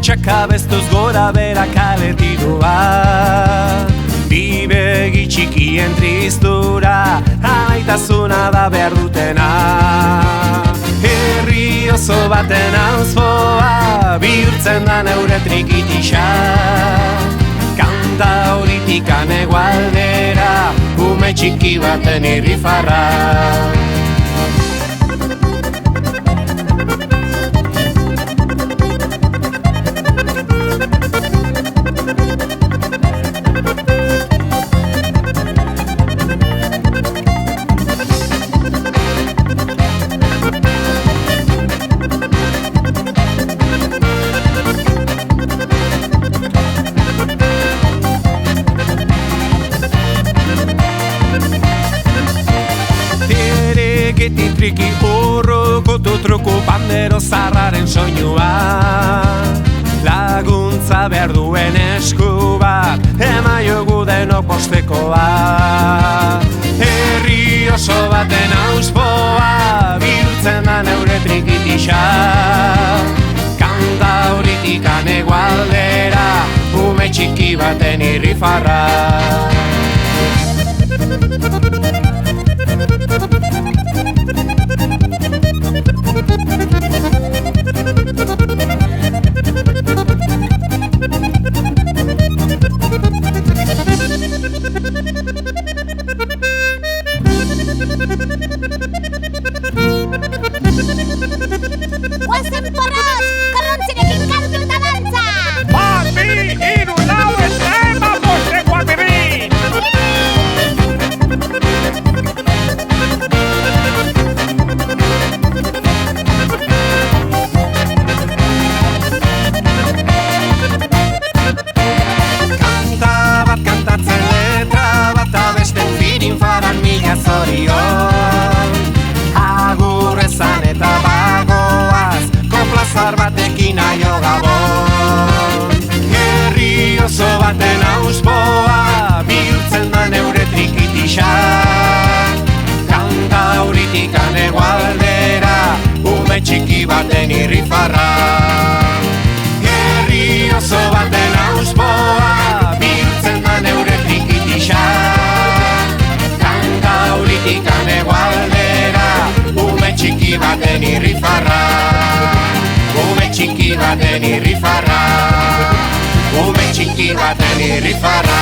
Txakabeztuz gora bera kaletirua, bi begi txikien tristura, amaitasuna da behar dutena. Herri oso baten auzpoa, bihurtzen da neure trikitisa. Kanta horitikan egualdera, ume txiki baten irrifarra. Triki urruko tutruku pandero zarraren soinua, laguntza behar duen esku bat, emaiogu denok postekoa. Herri oso baten auzpoa, bihurtzen da neure trikitisa. Kanta horitikan egualdera, ume txiki baten irrifarra. Guazen porroz, korrontzirekin kantu eta dantza! Bat, bi, hiru, lau, eta ema bosteko albirin! Kanta bat kantatzen letra bat abesten firin faran mila zorion. Agur ezan eta bagoaz, koplazar batekin aio gabon. Herri oso baten auzpoa, bihurtzen da neure trikitisa. Kanta horitikan egualdera, ume txiki baten irrifarra. Herri oso baten auzpoa, bihurtzen da neure trikitisa. Kanta horitikan egualdera, ume txiki baten irrifarra. Ume txiki baten irrifarra. Ume txiki baten irrifarra.